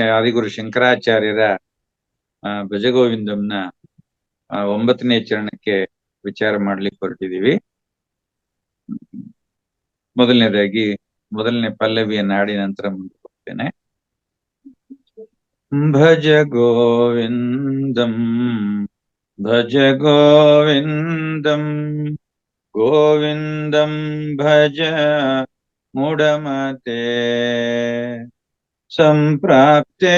ಆದಿಗುರು ಶಂಕರಾಚಾರ್ಯರ ಭಜಗೋವಿಂದಂನ 9ನೇ ಚರಣಕ್ಕೆ ವಿಚಾರ ಮಾಡ್ಲಿಕ್ಕೆ ಹೊರಟಿದೀವಿ. ಮೊದಲನೇದಾಗಿ ಮೊದಲನೇ ಪಲ್ಲವಿಯ ನಾಡಿ ನಂತರ ಮುಂದೆ ಹೋಗ್ತೇನೆ. ಭಜ ಗೋವಿಂದಂ ಭಜ ಗೋವಿಂದಂ ಗೋವಿಂದಂ ಭಜ ಮೂಢಮತೆ ಸಂಪ್ರಾಪ್ತೆ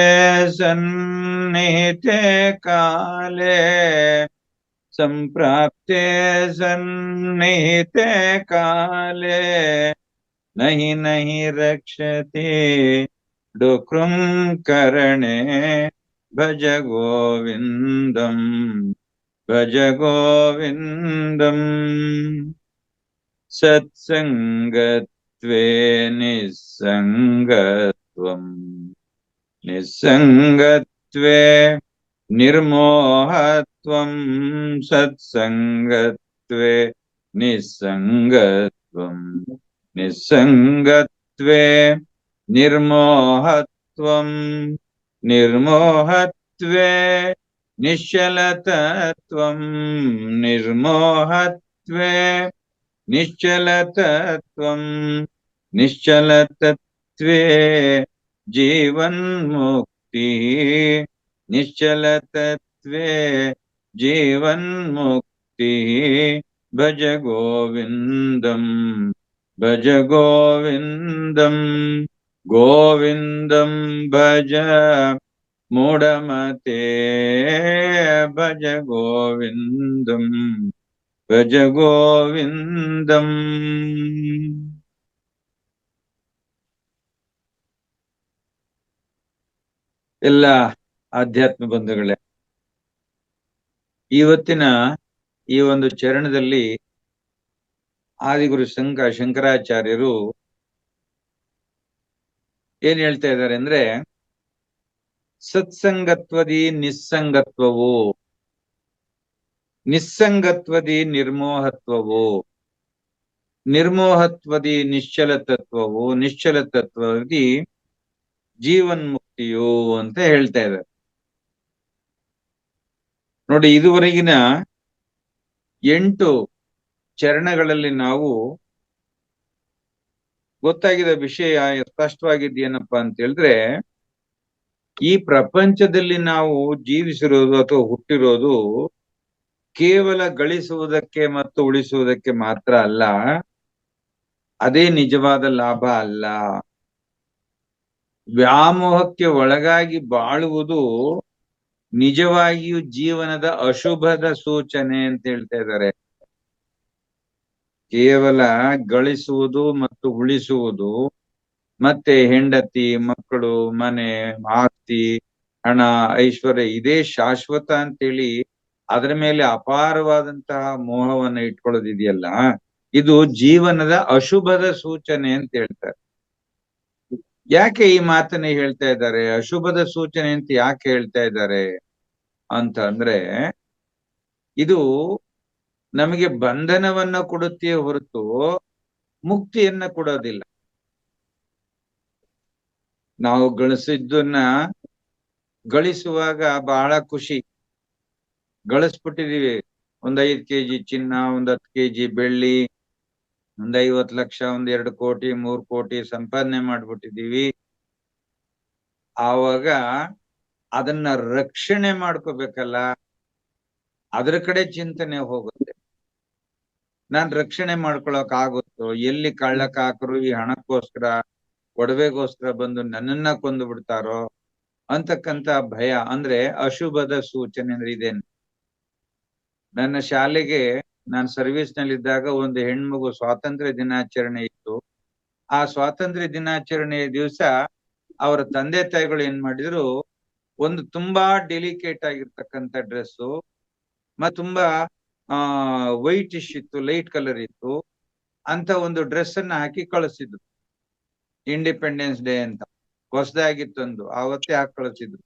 ಸನ್ನಿಹಿತೆ ಕಾಲೇ ಸಂಪ್ರಾಪ್ತೆ ಸನ್ನಿಹಿತೆ ಕಾಲೇ ನಹಿ ನಹಿ ರಕ್ಷತಿ ಡುಕ್ರುಂ ಕರಣೆ ಭಜ ಗೋವಿಂದಂ ಭಜ ಗೋವಿಂದಂ ಸತ್ಸಂಗತ್ವೇ ನಿಸ್ಸಂಗತ್ವಂ ನಿಸ್ಸಂಗತ್ವೇ ನಿರ್ಮೋಹತ್ವಂ ಸತ್ಸಂಗತ್ವೇ ನಿಸ್ಸಂಗತ್ವಂ ನಿಸ್ಸಂಗತ್ವೇ ನಿರ್ಮೋಹತ್ವಂ ನಿರ್ಮೋಹತ್ವೇ ನಿಶ್ಚಲತತ್ವಂ ನಿರ್ಮೋಹತ್ವೇ ನಿಶ್ಚಲತತ್ವಂ ನಿಶ್ಚಲತತ್ವೇ ಜೀವನ್ಮುಕ್ತಿ ನಿಶ್ಚಲತತ್ವೇ ಜೀವನ್ಮುಕ್ತಿ ಭಜ ಗೋವಿಂದಂ ಭಜ ಗೋವಿಂದಂ ಗೋವಿಂದಂ ಭಜ ಮೂಢಮತೆ ಭಜ ಗೋವಿಂದಂ ಭಜ ಗೋವಿಂದಂ. ಎಲ್ಲ ಆಧ್ಯಾತ್ಮ ಬಂಧುಗಳೇ, ಇವತ್ತಿನ ಈ ಒಂದು ಚರಣದಲ್ಲಿ ಆದಿಗುರು ಶಂಕರಾಚಾರ್ಯರು ಏನ್ ಹೇಳ್ತಾ ಇದ್ದಾರೆ ಅಂದ್ರೆ, ಸತ್ಸಂಗತ್ವದಿ ನಿಸ್ಸಂಗತ್ವವು, ನಿಸ್ಸಂಗತ್ವದಿ ನಿರ್ಮೋಹತ್ವವು, ನಿರ್ಮೋಹತ್ವದಿ ನಿಶ್ಚಲತತ್ವವು, ನಿಶ್ಚಲತತ್ವದಿ ಜೀವನ್ಮುಕ್ತಿಯು ಅಂತ ಹೇಳ್ತಾ ಇದ್ದಾರೆ. ನೋಡಿ, ಇದುವರೆಗಿನ 8 ಚರಣಗಳಲ್ಲಿ ನಾವು ಗೊತ್ತಾಗಿದ್ದ ವಿಷಯ ಸ್ಪಷ್ಟವಾಗಿದ್ದೇನಪ್ಪಾ ಅಂತ ಹೇಳಿದ್ರೆ, ಈ ಪ್ರಪಂಚದಲ್ಲಿ ನಾವು ಜೀವಿಸಿರೋದು ಅಥವಾ ಹುಟ್ಟಿರೋದು ಕೇವಲ ಗಳಿಸುವುದಕ್ಕೆ ಮತ್ತು ಉಳಿಸುವುದಕ್ಕೆ ಮಾತ್ರ ಅಲ್ಲ, ಅದೇ ನಿಜವಾದ ಲಾಭ ಅಲ್ಲ. ವ್ಯಾಮೋಹಕ್ಕೆ ಒಳಗಾಗಿ ಬಾಳುವುದು ನಿಜವಾಗಿಯೂ ಜೀವನದ ಅಶುಭದ ಸೂಚನೆ ಅಂತ ಹೇಳ್ತಾ ಇದ್ದಾರೆ. ಕೇವಲ ಗಳಿಸುವುದು ಮತ್ತು ಉಳಿಸುವುದು, ಮತ್ತೆ ಹೆಂಡತಿ, ಮಕ್ಕಳು, ಮನೆ, ಆಸ್ತಿ, ಹಣ, ಐಶ್ವರ್ಯ ಇದೇ ಶಾಶ್ವತ ಅಂತೇಳಿ ಅದರ ಮೇಲೆ ಅಪಾರವಾದಂತಹ ಮೋಹವನ್ನ ಇಟ್ಕೊಳ್ಳೋದಿದೆಯಲ್ಲ, ಇದು ಜೀವನದ ಅಶುಭದ ಸೂಚನೆ ಅಂತ ಹೇಳ್ತಾರೆ. ಯಾಕೆ ಈ ಮಾತನ್ನ ಹೇಳ್ತಾ ಇದ್ದಾರೆ? ಅಶುಭದ ಸೂಚನೆ ಅಂತ ಯಾಕೆ ಹೇಳ್ತಾ ಇದ್ದಾರೆ ಅಂತ ಅಂದ್ರೆ, ಇದು ನಮಗೆ ಬಂಧನವನ್ನ ಕೊಡುತ್ತೆ ಹೊರತು ಮುಕ್ತಿಯನ್ನ ಕೊಡೋದಿಲ್ಲ. ನಾವು ಗಳಿಸಿದ್ದನ್ನ ಗಳಿಸುವಾಗ ಬಹಳ ಖುಷಿ, ಗಳಿಸ್ಬಿಟ್ಟಿದೀವಿ. 5 kg ಚಿನ್ನ, 10 kg ಬೆಳ್ಳಿ, 50 ಲಕ್ಷ, 2 ಕೋಟಿ, 3 ಕೋಟಿ ಸಂಪಾದನೆ ಮಾಡ್ಬಿಟ್ಟಿದೀವಿ. ಆವಾಗ ಅದನ್ನ ರಕ್ಷಣೆ ಮಾಡ್ಕೋಬೇಕಲ್ಲ, ಅದ್ರ ಕಡೆ ಚಿಂತನೆ ಹೋಗುತ್ತೆ. ನಾನ್ ರಕ್ಷಣೆ ಮಾಡ್ಕೊಳಕ್ ಆಗುತ್ತೋ? ಎಲ್ಲಿ ಕಳ್ಳಕ್ ಹಾಕರು ಈ ಹಣಕ್ಕೋಸ್ಕರ, ಒಡವೆಗೋಸ್ಕರ ಬಂದು ನನ್ನನ್ನ ಕೊಂದು ಬಿಡ್ತಾರೋ ಅಂತಕ್ಕಂತ ಭಯ. ಅಂದ್ರೆ ಅಶುಭದ ಸೂಚನೆ ಅಂದ್ರೆ ಇದೇನು. ನನ್ನ ಶಾಲೆಗೆ ನಾನು ಸರ್ವಿಸ್ ನಲ್ಲಿದ್ದಾಗ ಒಂದು ಹೆಣ್ಮಗು ಸ್ವಾತಂತ್ರ್ಯ ದಿನಾಚರಣೆ ಇತ್ತು. ಆ ಸ್ವಾತಂತ್ರ್ಯ ದಿನಾಚರಣೆಯ ದಿವಸ ಅವರ ತಂದೆ ತಾಯಿಗಳು ಏನ್ ಮಾಡಿದ್ರು, ಒಂದು ತುಂಬಾ ಡೆಲಿಕೇಟ್ ಆಗಿರ್ತಕ್ಕಂಥ ಡ್ರೆಸ್ಸು ಮತ್ತೆ ತುಂಬಾ ವೈಟಿಶ್ ಇತ್ತು, ಲೈಟ್ ಕಲರ್ ಇತ್ತು ಅಂತ ಒಂದು ಡ್ರೆಸ್ ಅನ್ನ ಹಾಕಿ ಕಳಿಸಿದ್ರು ಇಂಡಿಪೆಂಡೆನ್ಸ್ ಡೇ ಅಂತ. ಹೊಸದಾಗಿ ತಂದು ಆವತ್ತೇ ಹಾಕಿ ಕಳಿಸಿದ್ರು.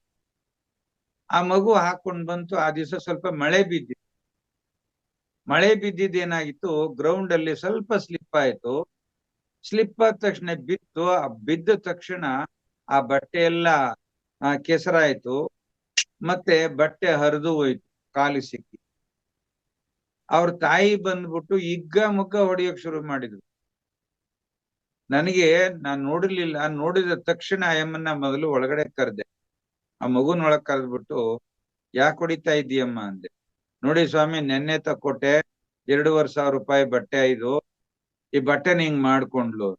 ಆ ಮಗು ಹಾಕೊಂಡ್ ಬಂತು. ಆ ದಿವಸ ಸ್ವಲ್ಪ ಮಳೆ ಬಿದ್ದಿತ್ತು. ಮಳೆ ಬಿದ್ದಿದ್ದೇನಾಗಿತ್ತು, ಗ್ರೌಂಡ್ ಅಲ್ಲಿ ಸ್ವಲ್ಪ ಸ್ಲಿಪ್ ಆಯ್ತು. ಸ್ಲಿಪ್ ಆದ ತಕ್ಷಣ ಬಿತ್ತು. ಆ ಬಿದ್ದ ತಕ್ಷಣ ಆ ಬಟ್ಟೆ ಎಲ್ಲ ಕೆಸರಾಯ್ತು. ಮತ್ತೆ ಬಟ್ಟೆ ಹರಿದು ಹೋಯ್ತು, ಕಾಲಿಗೆ ಸಿಕ್ಕಿ. ಅವ್ರ ತಾಯಿ ಬಂದ್ಬಿಟ್ಟು ಹಿಗ್ಗ ಮುಗ್ಗ ಹೊಡೆಯೋಕ್ ಶುರು ಮಾಡಿದ್ರು. ನನಗೆ ನಾನ್ ನೋಡಿರ್ಲಿಲ್ಲ. ನೋಡಿದ ತಕ್ಷಣ ಅಮ್ಮನ್ನ ಮೊದಲು ಒಳಗಡೆ ಕರೆದೆ. ಆ ಮಗುನ ಒಳಗ್ ಕರೆದ್ಬಿಟ್ಟು, ಯಾಕೆ ಹೊಡಿತಾ ಇದ್ದೀಯಮ್ಮ ಅಂದೆ. ನೋಡಿ ಸ್ವಾಮಿ, ನೆನ್ನೆ ತಕ್ಕೊಟ್ಟೆ, 2,500 ರೂಪಾಯಿ ಬಟ್ಟೆ ಇದು. ಈ ಬಟ್ಟೆನ ಹಿಂಗ್ ಮಾಡ್ಕೊಂಡ್ಲು.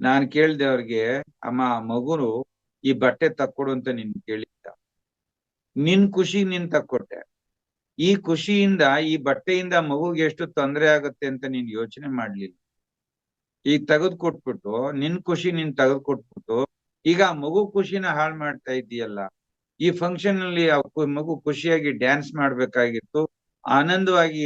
ನಾನ್ ಕೇಳ್ದೆ ಅವ್ರಿಗೆ, ಅಮ್ಮ ಮಗುನು ಈ ಬಟ್ಟೆ ತಕ್ಕೊಡು ಅಂತ ನಿನ್ ಕೇಳಿದ್ದ. ನಿನ್ ಖುಷಿ ನೀನ್ ತಕ್ಕೊಟ್ಟೆ. ಈ ಖುಷಿಯಿಂದ, ಈ ಬಟ್ಟೆಯಿಂದ ಮಗುಗೆ ಎಷ್ಟು ತೊಂದರೆ ಆಗುತ್ತೆ ಅಂತ ನೀನ್ ಯೋಚನೆ ಮಾಡ್ಲಿಲ್ಲ. ಈಗ ತೆಗೆದು ಕೊಟ್ಬಿಟ್ಟು, ನಿನ್ ಖುಷಿ ನೀನ್ ತೆಗೆದು ಕೊಟ್ಬಿಟ್ಟು ಈಗ ಆ ಮಗು ಖುಷಿನ ಹಾಳು ಮಾಡ್ತಾ ಇದ್ದೀಯಲ್ಲ. ಈ ಫಂಕ್ಷನ್ ಅಲ್ಲಿ ಆ ಮಗು ಖುಷಿಯಾಗಿ ಡ್ಯಾನ್ಸ್ ಮಾಡ್ಬೇಕಾಗಿತ್ತು, ಆನಂದವಾಗಿ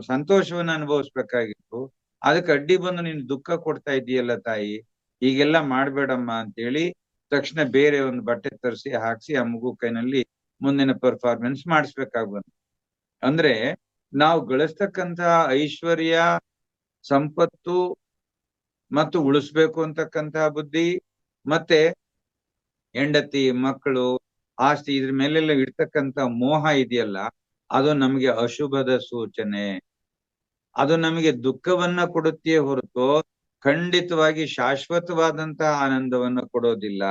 ಸಂತೋಷವನ್ನ ಅನುಭವಿಸ್ಬೇಕಾಗಿತ್ತು. ಅದಕ್ಕೆ ಅಡ್ಡಿ ಬಂದು ನೀನ್ ದುಃಖ ಕೊಡ್ತಾ ಇದ್ದೀಯಲ್ಲ ತಾಯಿ, ಹೀಗೆಲ್ಲ ಮಾಡ್ಬೇಡಮ್ಮ ಅಂತೇಳಿ ತಕ್ಷಣ ಬೇರೆ ಒಂದು ಬಟ್ಟೆ ತರಿಸಿ ಹಾಕ್ಸಿ ಆ ಮಗು ಕೈನಲ್ಲಿ ಮುಂದಿನ ಪರ್ಫಾರ್ಮೆನ್ಸ್ ಮಾಡಿಸ್ಬೇಕಾಗ್ ಬಂತು. ಅಂದ್ರೆ ನಾವು ಗಳಿಸ್ತಕ್ಕಂತ ಐಶ್ವರ್ಯ, ಸಂಪತ್ತು ಮತ್ತು ಉಳಿಸ್ಬೇಕು ಅಂತಕ್ಕಂತಹ ಬುದ್ಧಿ, ಮತ್ತೆ ಹೆಂಡತಿ, ಮಕ್ಕಳು, ಆಸ್ತಿ, ಇದ್ರ ಮೇಲೆಲ್ಲ ಇಡ್ತಕ್ಕಂತ ಮೋಹ ಇದೆಯಲ್ಲ, ಅದು ನಮಗೆ ಅಶುಭದ ಸೂಚನೆ. ಅದು ನಮಗೆ ದುಃಖವನ್ನ ಕೊಡುತ್ತೆಯೇ ಹೊರತು ಖಂಡಿತವಾಗಿ ಶಾಶ್ವತವಾದಂತಹ ಆನಂದವನ್ನ ಕೊಡೋದಿಲ್ಲ.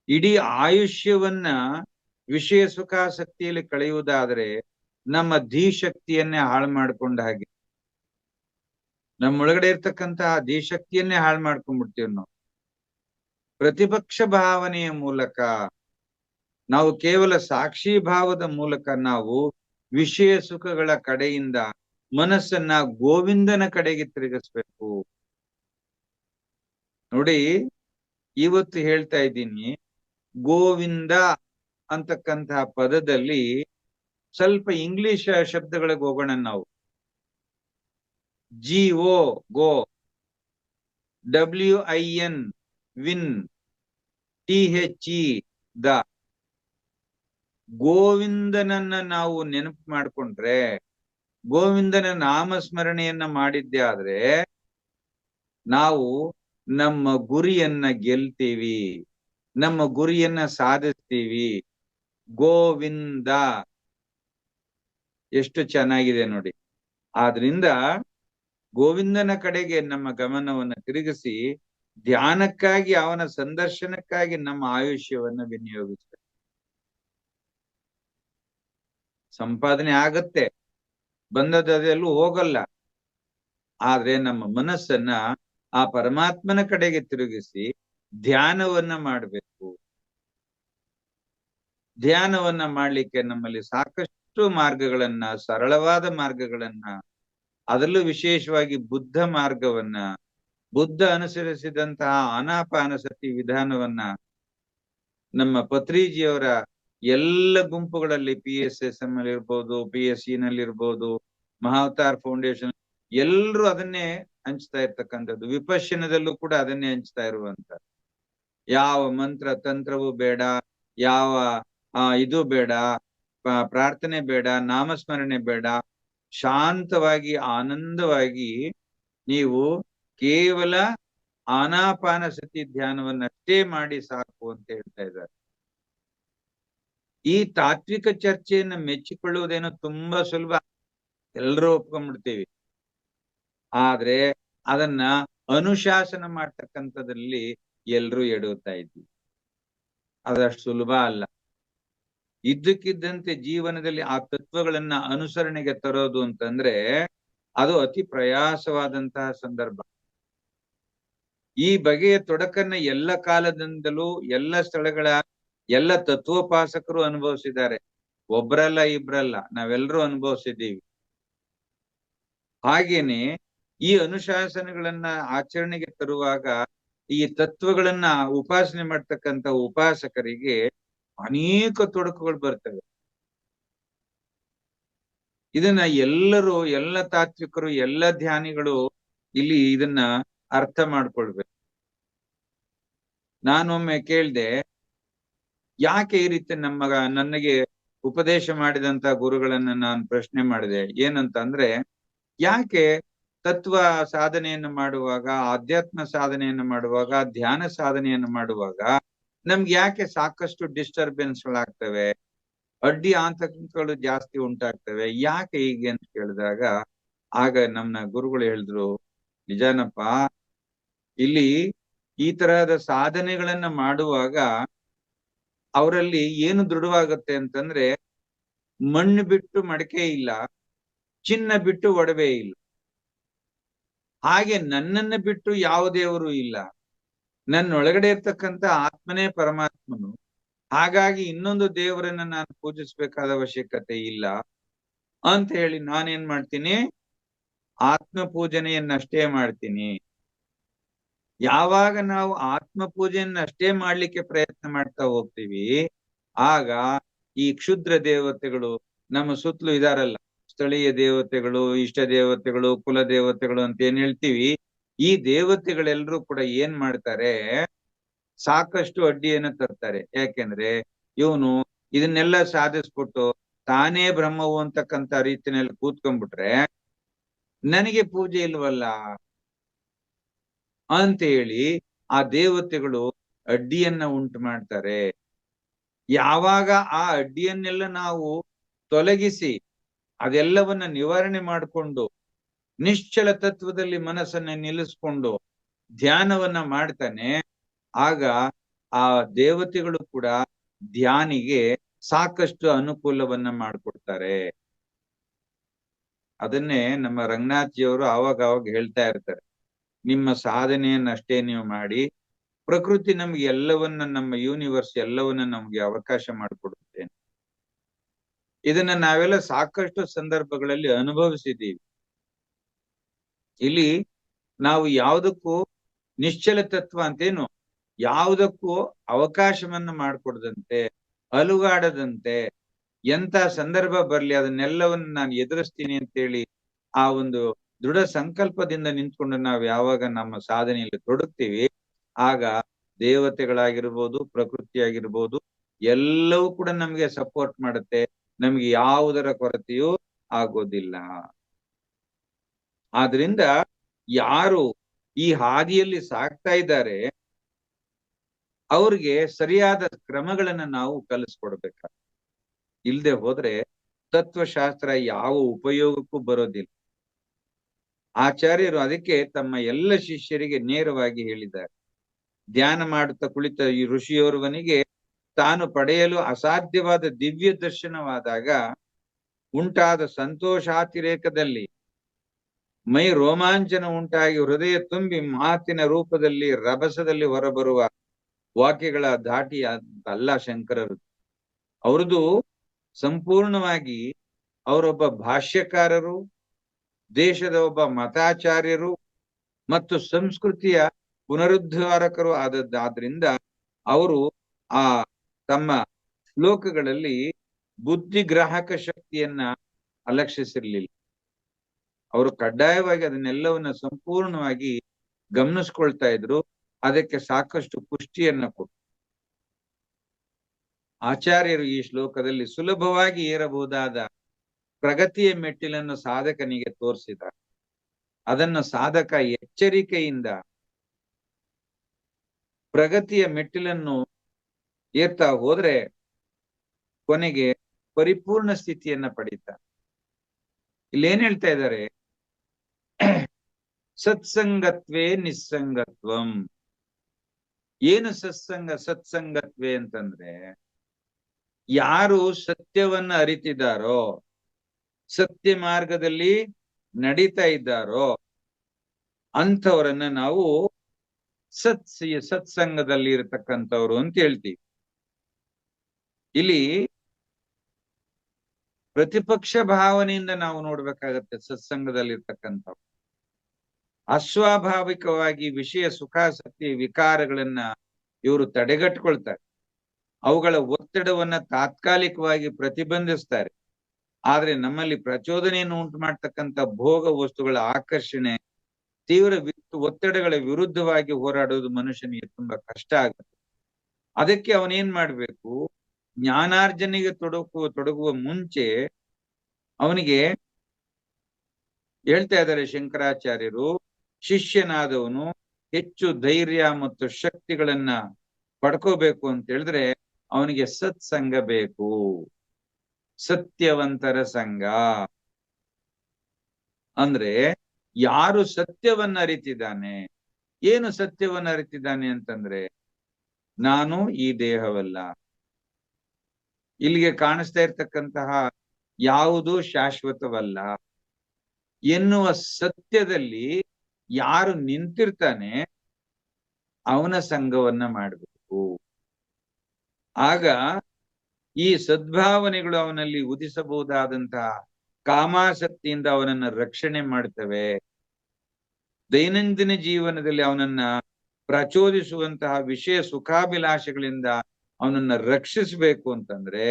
ಇಡೀ ಆಯುಷ್ಯವನ್ನ ವಿಷಯ ಸುಖಾಸಕ್ತಿಯಲ್ಲಿ ಕಳೆಯುವುದಾದ್ರೆ ನಮ್ಮ ಧೀಶಕ್ತಿಯನ್ನೇ ಹಾಳು ಮಾಡ್ಕೊಂಡ ಹಾಗೆ. ನಮ್ಮೊಳಗಡೆ ಇರ್ತಕ್ಕಂತಹ ಧೀಶಕ್ತಿಯನ್ನೇ ಹಾಳು ಮಾಡ್ಕೊಂಡ್ಬಿಡ್ತೀವಿ ನಾವು. ಪ್ರತಿಪಕ್ಷ ಭಾವನೆಯ ಮೂಲಕ, ನಾವು ಕೇವಲ ಸಾಕ್ಷಿ ಭಾವದ ಮೂಲಕ ನಾವು ವಿಷಯ ಸುಖಗಳ ಕಡೆಯಿಂದ ಮನಸ್ಸನ್ನ ಗೋವಿಂದನ ಕಡೆಗೆ ತಿರುಗಿಸ್ಬೇಕು. ನೋಡಿ, ಇವತ್ತು ಹೇಳ್ತಾ ಇದ್ದೀನಿ, ಗೋವಿಂದ ಅಂತಕ್ಕಂತಹ ಪದದಲ್ಲಿ ಸ್ವಲ್ಪ ಇಂಗ್ಲಿಷ್ ಶಬ್ದಗಳಿಗೆ ಹೋಗೋಣ ನಾವು. GO go, WIN win, THE the. ಗೋವಿಂದನನ್ನ ನಾವು ನೆನಪು ಮಾಡ್ಕೊಂಡ್ರೆ, ಗೋವಿಂದನ ನಾಮಸ್ಮರಣೆಯನ್ನ ಮಾಡಿದ್ದೆ ಆದ್ರೆ ನಾವು ನಮ್ಮ ಗುರಿಯನ್ನ ಗೆಲ್ತೀವಿ, ನಮ್ಮ ಗುರಿಯನ್ನ ಸಾಧಿಸ್ತೀವಿ. ಗೋವಿಂದ ಎಷ್ಟು ಚೆನ್ನಾಗಿದೆ ನೋಡಿ. ಆದ್ರಿಂದ ಗೋವಿಂದನ ಕಡೆಗೆ ನಮ್ಮ ಗಮನವನ್ನ ತಿರುಗಿಸಿ ಧ್ಯಾನಕ್ಕಾಗಿ, ಅವನ ಸಂದರ್ಶನಕ್ಕಾಗಿ ನಮ್ಮ ಆಯುಷ್ಯವನ್ನ ವಿನಿಯೋಗಿಸ್ಬೇಕು. ಸಂಪಾದನೆ ಆಗತ್ತೆ, ಬಂದದೆಲ್ಲೂ ಹೋಗಲ್ಲ. ಆದ್ರೆ ನಮ್ಮ ಮನಸ್ಸನ್ನ ಆ ಪರಮಾತ್ಮನ ಕಡೆಗೆ ತಿರುಗಿಸಿ ಧ್ಯಾನವನ್ನ ಮಾಡ್ಬೇಕು. ಧ್ಯಾನವನ್ನ ಮಾಡ್ಲಿಕ್ಕೆ ನಮ್ಮಲ್ಲಿ ಸಾಕಷ್ಟು ಮಾರ್ಗಗಳನ್ನ, ಸರಳವಾದ ಮಾರ್ಗಗಳನ್ನ, ಅದರಲ್ಲೂ ವಿಶೇಷವಾಗಿ ಬುದ್ಧ ಮಾರ್ಗವನ್ನ, ಬುದ್ಧ ಅನುಸರಿಸಿದಂತಹ ಆನಾಪಾನಸತಿ ವಿಧಾನವನ್ನ ನಮ್ಮ ಪತ್ರಿಜಿಯವರ ಎಲ್ಲ ಗುಂಪುಗಳಲ್ಲಿ, PSSM ಅಲ್ಲಿ ಇರ್ಬೋದು, PSC ನಲ್ಲಿ ಇರ್ಬೋದು, ಮಹಾವತಾರ್ ಫೌಂಡೇಶನ್, ಎಲ್ರು ಅದನ್ನೇ ಹಂಚ್ತಾ ಇರ್ತಕ್ಕಂಥದ್ದು. ವಿಪಶ್ಯನದಲ್ಲೂ ಕೂಡ ಅದನ್ನೇ ಹಂಚ್ತಾ ಇರುವಂತ. ಯಾವ ಮಂತ್ರ ತಂತ್ರವೂ ಬೇಡ, ಯಾವ ಇದು ಬೇಡ, ಪ್ರಾರ್ಥನೆ ಬೇಡ, ನಾಮಸ್ಮರಣೆ ಬೇಡ. ಶಾಂತವಾಗಿ, ಆನಂದವಾಗಿ ನೀವು ಕೇವಲ ಆನಾಪಾನಸತಿ ಧ್ಯಾನವನ್ನಷ್ಟೇ ಮಾಡಿ ಸಾಕು ಅಂತ ಹೇಳ್ತಾ ಇದ್ದಾರೆ. ಈ ತಾತ್ವಿಕ ಚರ್ಚೆಯನ್ನ ಮೆಚ್ಚಿಕೊಳ್ಳುವುದೇನೋ ತುಂಬಾ ಸುಲಭ, ಎಲ್ಲರೂ ಒಪ್ಕೊಂಡ್ಬಿಡ್ತೀವಿ. ಆದ್ರೆ ಅದನ್ನ ಅನುಶಾಸನ ಮಾಡ್ತಕ್ಕಂಥದ್ರಲ್ಲಿ ಎಲ್ರೂ ಎಡುತ್ತಾ ಇದ್ದೀವಿ. ಅದಷ್ಟು ಸುಲಭ ಅಲ್ಲ. ಇದ್ದಕ್ಕಿದ್ದಂತೆ ಜೀವನದಲ್ಲಿ ಆ ತತ್ವಗಳನ್ನ ಅನುಸರಣೆಗೆ ತರೋದು ಅಂತಂದ್ರೆ ಅದು ಅತಿ ಪ್ರಯಾಸವಾದಂತಹ ಸಂದರ್ಭ. ಈ ಬಗೆಯ ತೊಡಕನ್ನ ಎಲ್ಲ ಕಾಲದಿಂದಲೂ, ಎಲ್ಲ ಸ್ಥಳಗಳ, ಎಲ್ಲ ತತ್ವೋಪಾಸಕರು ಅನುಭವಿಸಿದ್ದಾರೆ. ಒಬ್ರಲ್ಲ, ಇಬ್ರಲ್ಲ, ನಾವೆಲ್ಲರೂ ಅನುಭವಿಸಿದ್ದೀವಿ. ಹಾಗೇನೆ ಈ ಅನುಶಾಸನಗಳನ್ನ ಆಚರಣೆಗೆ ತರುವಾಗ ಈ ತತ್ವಗಳನ್ನ ಉಪಾಸನೆ ಮಾಡ್ತಕ್ಕಂಥ ಉಪಾಸಕರಿಗೆ ಅನೇಕ ತೊಡಕುಗಳು ಬರ್ತವೆ. ಇದನ್ನ ಎಲ್ಲರೂ, ಎಲ್ಲ ತಾತ್ವಿಕರು, ಎಲ್ಲ ಧ್ಯಾನಿಗಳು ಇಲ್ಲಿ ಇದನ್ನ ಅರ್ಥ ಮಾಡ್ಕೊಳ್ಬೇಕು. ನಾನೊಮ್ಮೆ ಕೇಳ್ದೆ, ಯಾಕೆ ಈ ರೀತಿ ನನಗೆ ಉಪದೇಶ ಮಾಡಿದಂತ ಗುರುಗಳನ್ನ ನಾನು ಪ್ರಶ್ನೆ ಮಾಡಿದೆ. ಏನಂತ ಅಂದ್ರೆ, ಯಾಕೆ ತತ್ವ ಸಾಧನೆಯನ್ನು ಮಾಡುವಾಗ, ಆಧ್ಯಾತ್ಮ ಸಾಧನೆಯನ್ನು ಮಾಡುವಾಗ, ಧ್ಯಾನ ಸಾಧನೆಯನ್ನು ಮಾಡುವಾಗ ನಮ್ಗೆ ಯಾಕೆ ಸಾಕಷ್ಟು ಡಿಸ್ಟರ್ಬೆನ್ಸ್ಗಳಾಗ್ತವೆ, ಅಡ್ಡಿ ಆತಂಕಗಳು ಜಾಸ್ತಿ ಉಂಟಾಗ್ತವೆ, ಯಾಕೆ ಹೀಗೆ ಅಂತ ಕೇಳಿದಾಗ ಆಗ ನನ್ನ ಗುರುಗಳು ಹೇಳಿದ್ರು, ನಿಜಾನಪ್ಪ, ಇಲ್ಲಿ ಈ ತರಹದ ಸಾಧನೆಗಳನ್ನ ಮಾಡುವಾಗ ಅವರಲ್ಲಿ ಏನು ದೃಢವಾಗುತ್ತೆ ಅಂತಂದ್ರೆ, ಮಣ್ಣು ಬಿಟ್ಟು ಮಡಕೆ ಇಲ್ಲ, ಚಿನ್ನ ಬಿಟ್ಟು ಒಡವೆ ಇಲ್ಲ. ಹಾಗೆ ನನ್ನನ್ನ ಬಿಟ್ಟು ಯಾವ ದೇವರು ಇಲ್ಲ, ನನ್ನೊಳಗಡೆ ಇರ್ತಕ್ಕಂಥ ಆತ್ಮನೇ ಪರಮಾತ್ಮನು. ಹಾಗಾಗಿ ಇನ್ನೊಂದು ದೇವರನ್ನ ನಾನು ಪೂಜಿಸ್ಬೇಕಾದ ಅವಶ್ಯಕತೆ ಇಲ್ಲ ಅಂತ ಹೇಳಿ ನಾನೇನ್ ಮಾಡ್ತೀನಿ, ಆತ್ಮ ಪೂಜನೆಯನ್ನಷ್ಟೇ ಮಾಡ್ತೀನಿ. ಯಾವಾಗ ನಾವು ಆತ್ಮ ಪೂಜೆಯನ್ನಷ್ಟೇ ಮಾಡ್ಲಿಕ್ಕೆ ಪ್ರಯತ್ನ ಮಾಡ್ತಾ ಹೋಗ್ತೀವಿ, ಆಗ ಈ ಕ್ಷುದ್ರ ದೇವತೆಗಳು ನಮ್ಮ ಸುತ್ತಲೂ ಇದಾರಲ್ಲ, ಸ್ಥಳೀಯ ದೇವತೆಗಳು, ಇಷ್ಟ ದೇವತೆಗಳು, ಕುಲ ದೇವತೆಗಳು ಅಂತ ಏನ್ ಹೇಳ್ತೀವಿ, ಈ ದೇವತೆಗಳೆಲ್ಲರೂ ಕೂಡ ಏನ್ ಮಾಡ್ತಾರೆ, ಸಾಕಷ್ಟು ಅಡ್ಡಿಯನ್ನು ತರ್ತಾರೆ. ಯಾಕೆಂದ್ರೆ ಇವನು ಇದನ್ನೆಲ್ಲ ಸಾಧಿಸ್ಬಿಟ್ಟು ತಾನೇ ಬ್ರಹ್ಮವು ಅಂತಕ್ಕಂಥ ರೀತಿಯಲ್ಲಿ ಕೂತ್ಕೊಂಡ್ಬಿಟ್ರೆ ನನಗೆ ಪೂಜೆ ಇಲ್ವಲ್ಲ ಅಂತ ಹೇಳಿ ಆ ದೇವತೆಗಳು ಅಡ್ಡಿಯನ್ನ ಉಂಟು ಮಾಡ್ತಾರೆ. ಯಾವಾಗ ಆ ಅಡ್ಡಿಯನ್ನೆಲ್ಲ ನಾವು ತೊಲಗಿಸಿ ಅದೆಲ್ಲವನ್ನ ನಿವಾರಣೆ ಮಾಡಿಕೊಂಡು ನಿಶ್ಚಲ ತತ್ವದಲ್ಲಿ ಮನಸ್ಸನ್ನ ನಿಲ್ಲಿಸ್ಕೊಂಡು ಧ್ಯಾನವನ್ನ ಮಾಡ್ತಾನೆ, ಆಗ ಆ ದೇವತೆಗಳು ಕೂಡ ಧ್ಯಾನಿಗೆ ಸಾಕಷ್ಟು ಅನುಕೂಲವನ್ನ ಮಾಡಿಕೊಡ್ತಾರೆ. ಅದನ್ನೇ ನಮ್ಮ ರಂಗನಾಥ್ಜಿಯವರು ಆವಾಗ ಹೇಳ್ತಾ ಇರ್ತಾರೆ, ನಿಮ್ಮ ಸಾಧನೆಯನ್ನಷ್ಟೇ ನೀವು ಮಾಡಿ, ಪ್ರಕೃತಿ ನಮ್ಗೆ ಎಲ್ಲವನ್ನ, ನಮ್ಮ ಯೂನಿವರ್ಸ್ ಎಲ್ಲವನ್ನ ನಮ್ಗೆ ಅವಕಾಶ ಮಾಡಿಕೊಡುತ್ತೆ. ಇದನ್ನ ನಾವೆಲ್ಲ ಸಾಕಷ್ಟು ಸಂದರ್ಭಗಳಲ್ಲಿ ಅನುಭವಿಸಿದ್ದೀವಿ. ಇಲ್ಲಿ ನಾವು ಯಾವುದಕ್ಕೂ ನಿಶ್ಚಲ ತತ್ವ ಅಂತೇನು, ಯಾವುದಕ್ಕೂ ಅವಕಾಶವನ್ನ ಮಾಡಿಕೊಡದಂತೆ, ಅಲುಗಾಡದಂತೆ, ಎಂತ ಸಂದರ್ಭ ಬರ್ಲಿ ಅದನ್ನೆಲ್ಲವನ್ನು ನಾನು ಎದುರಿಸ್ತೀನಿ ಅಂತೇಳಿ ಆ ಒಂದು ದೃಢ ಸಂಕಲ್ಪದಿಂದ ನಿಂತ್ಕೊಂಡು ನಾವು ಯಾವಾಗ ನಮ್ಮ ಸಾಧನೆಯಲ್ಲಿ ತೊಡಗ್ತೀವಿ, ಆಗ ದೇವತೆಗಳಾಗಿರ್ಬೋದು, ಪ್ರಕೃತಿ ಆಗಿರ್ಬೋದು, ಎಲ್ಲವೂ ಕೂಡ ನಮ್ಗೆ ಸಪೋರ್ಟ್ ಮಾಡುತ್ತೆ. ನಮ್ಗೆ ಯಾವುದರ ಕೊರತೆಯೂ ಆಗೋದಿಲ್ಲ. ಆದ್ರಿಂದ ಯಾರು ಈ ಹಾದಿಯಲ್ಲಿ ಸಾಗ್ತಾ ಇದ್ದಾರೆ ಅವ್ರಿಗೆ ಸರಿಯಾದ ಕ್ರಮಗಳನ್ನ ನಾವು ಕಲಿಸ್ಕೊಡ್ಬೇಕಾಗ್ತದೆ. ಇಲ್ದೆ ಹೋದ್ರೆ ತತ್ವಶಾಸ್ತ್ರ ಯಾವ ಉಪಯೋಗಕ್ಕೂ ಬರೋದಿಲ್ಲ. ಆಚಾರ್ಯರು ಅದಕ್ಕೆ ತಮ್ಮ ಎಲ್ಲ ಶಿಷ್ಯರಿಗೆ ನೇರವಾಗಿ ಹೇಳಿದ್ದಾರೆ. ಧ್ಯಾನ ಮಾಡುತ್ತಾ ಕುಳಿತ ಈ ಋಷಿಯೋರ್ವನಿಗೆ ತಾನು ಪಡೆಯಲು ಅಸಾಧ್ಯವಾದ ದಿವ್ಯ ದರ್ಶನವಾದಾಗ ಉಂಟಾದ ಸಂತೋಷಾತಿರೇಕದಲ್ಲಿ ಮೈ ರೋಮಾಂಚನ ಉಂಟಾಗಿ ಹೃದಯ ತುಂಬಿ ಮಾತಿನ ರೂಪದಲ್ಲಿ ರಭಸದಲ್ಲಿ ಹೊರಬರುವ ವಾಕ್ಯಗಳ ಧಾಟಿ ಅಲ್ಲ ಶಂಕರರು. ಅವ್ರದ್ದು ಸಂಪೂರ್ಣವಾಗಿ ಅವರೊಬ್ಬ ಭಾಷ್ಯಕಾರರು, ದೇಶದ ಒಬ್ಬ ಮತಾಚಾರ್ಯರು ಮತ್ತು ಸಂಸ್ಕೃತಿಯ ಪುನರುದ್ಧಾರಕರು ಆದದ್ದಾದ್ರಿಂದ ಅವರು ಆ ತಮ್ಮ ಶ್ಲೋಕಗಳಲ್ಲಿ ಬುದ್ಧಿಗ್ರಾಹಕ ಶಕ್ತಿಯನ್ನ ಅಲಕ್ಷಿಸಿರ್ಲಿಲ್ಲ. ಅವರು ಕಡ್ಡಾಯವಾಗಿ ಅದನ್ನೆಲ್ಲವನ್ನ ಸಂಪೂರ್ಣವಾಗಿ ಗಮನಿಸ್ಕೊಳ್ತಾ ಇದ್ರು. ಅದಕ್ಕೆ ಸಾಕಷ್ಟು ಪುಷ್ಟಿಯನ್ನ ಕೊಟ್ಟು ಆಚಾರ್ಯರು ಈ ಶ್ಲೋಕದಲ್ಲಿ ಸುಲಭವಾಗಿ ಏರಬಹುದಾದ ಪ್ರಗತಿಯ ಮೆಟ್ಟಿಲನ್ನು ಸಾಧಕನಿಗೆ ತೋರಿಸಿದ್ದಾರೆ. ಅದನ್ನು ಸಾಧಕ ಎಚ್ಚರಿಕೆಯಿಂದ ಪ್ರಗತಿಯ ಮೆಟ್ಟಿಲನ್ನು ಏರ್ತಾ ಹೋದ್ರೆ ಕೊನೆಗೆ ಪರಿಪೂರ್ಣ ಸ್ಥಿತಿಯನ್ನ ಪಡೀತಾರೆ. ಇಲ್ಲೇನ್ ಹೇಳ್ತಾ ಇದ್ದಾರೆ, ಸತ್ಸಂಗತ್ವೇ ನಿಸ್ಸಂಗತ್ವಂ. ಏನು ಸತ್ಸಂಗತ್ವೇ ಅಂತಂದ್ರೆ, ಯಾರು ಸತ್ಯವನ್ನ ಅರಿತಿದ್ದಾರೋ, ಸತ್ಯ ಮಾರ್ಗದಲ್ಲಿ ನಡೀತಾ ಇದ್ದಾರೋ ಅಂಥವರನ್ನ ನಾವು ಸತ್ಸಂಗದಲ್ಲಿ ಇರತಕ್ಕಂಥವ್ರು ಅಂತ ಹೇಳ್ತೀವಿ. ಇಲ್ಲಿ ಪ್ರತಿಪಕ್ಷ ಭಾವನೆಯಿಂದ ನಾವು ನೋಡ್ಬೇಕಾಗತ್ತೆ. ಸತ್ಸಂಗದಲ್ಲಿರ್ತಕ್ಕಂಥವ್ರು ಅಸ್ವಾಭಾವಿಕವಾಗಿ ವಿಷಯ ಸುಖಾಸಕ್ತಿ ವಿಕಾರಗಳನ್ನ ಇವರು ತಡೆಗಟ್ಕೊಳ್ತಾರೆ. ಅವುಗಳ ಒತ್ತಡವನ್ನ ತಾತ್ಕಾಲಿಕವಾಗಿ ಪ್ರತಿಬಂಧಿಸ್ತಾರೆ. ಆದ್ರೆ ನಮ್ಮಲ್ಲಿ ಪ್ರಚೋದನೆಯನ್ನು ಉಂಟು ಮಾಡ್ತಕ್ಕಂಥ ಭೋಗ ವಸ್ತುಗಳ ಆಕರ್ಷಣೆ, ತೀವ್ರ ಒತ್ತಡಗಳ ವಿರುದ್ಧವಾಗಿ ಹೋರಾಡೋದು ಮನುಷ್ಯನಿಗೆ ತುಂಬಾ ಕಷ್ಟ ಆಗುತ್ತೆ. ಅದಕ್ಕೆ ಅವನೇನ್ ಮಾಡ್ಬೇಕು, ಜ್ಞಾನಾರ್ಜನೆಗೆ ತೊಡಗುವ ಮುಂಚೆ ಅವನಿಗೆ ಹೇಳ್ತಾ ಇದ್ದಾರೆ ಶಂಕರಾಚಾರ್ಯರು, ಶಿಷ್ಯನಾದವನು ಹೆಚ್ಚು ಧೈರ್ಯ ಮತ್ತು ಶಕ್ತಿಗಳನ್ನ ಪಡ್ಕೋಬೇಕು ಅಂತ ಹೇಳಿದ್ರೆ ಅವನಿಗೆ ಸತ್ಸಂಗ ಬೇಕು, ಸತ್ಯವಂತರ ಸಂಘ. ಅಂದ್ರೆ ಯಾರು ಸತ್ಯವನ್ನ ಅರಿತಿದ್ದಾನೆ, ಏನು ಸತ್ಯವನ್ನ ಅರಿತಿದ್ದಾನೆ ಅಂತಂದ್ರೆ, ನಾನು ಈ ದೇಹವಲ್ಲ, ಇಲ್ಲಿಗೆ ಕಾಣಿಸ್ತಾ ಇರ್ತಕ್ಕಂತಹ ಯಾವುದು ಶಾಶ್ವತವಲ್ಲ ಎನ್ನುವ ಸತ್ಯದಲ್ಲಿ ಯಾರು ನಿಂತಿರ್ತಾನೆ ಅವನ ಸಂಘವನ್ನ ಮಾಡಬೇಕು. ಆಗ ಈ ಸದ್ಭಾವನೆಗಳು ಅವನಲ್ಲಿ ಉದಿಸಬಹುದಾದಂತಹ ಕಾಮಾಸಕ್ತಿಯಿಂದ ಅವನನ್ನ ರಕ್ಷಣೆ ಮಾಡ್ತವೆ. ದೈನಂದಿನ ಜೀವನದಲ್ಲಿ ಅವನನ್ನ ಪ್ರಚೋದಿಸುವಂತಹ ವಿಷಯ ಸುಖಾಭಿಲಾಷೆಗಳಿಂದ ಅವನನ್ನ ರಕ್ಷಿಸಬೇಕು ಅಂತಂದ್ರೆ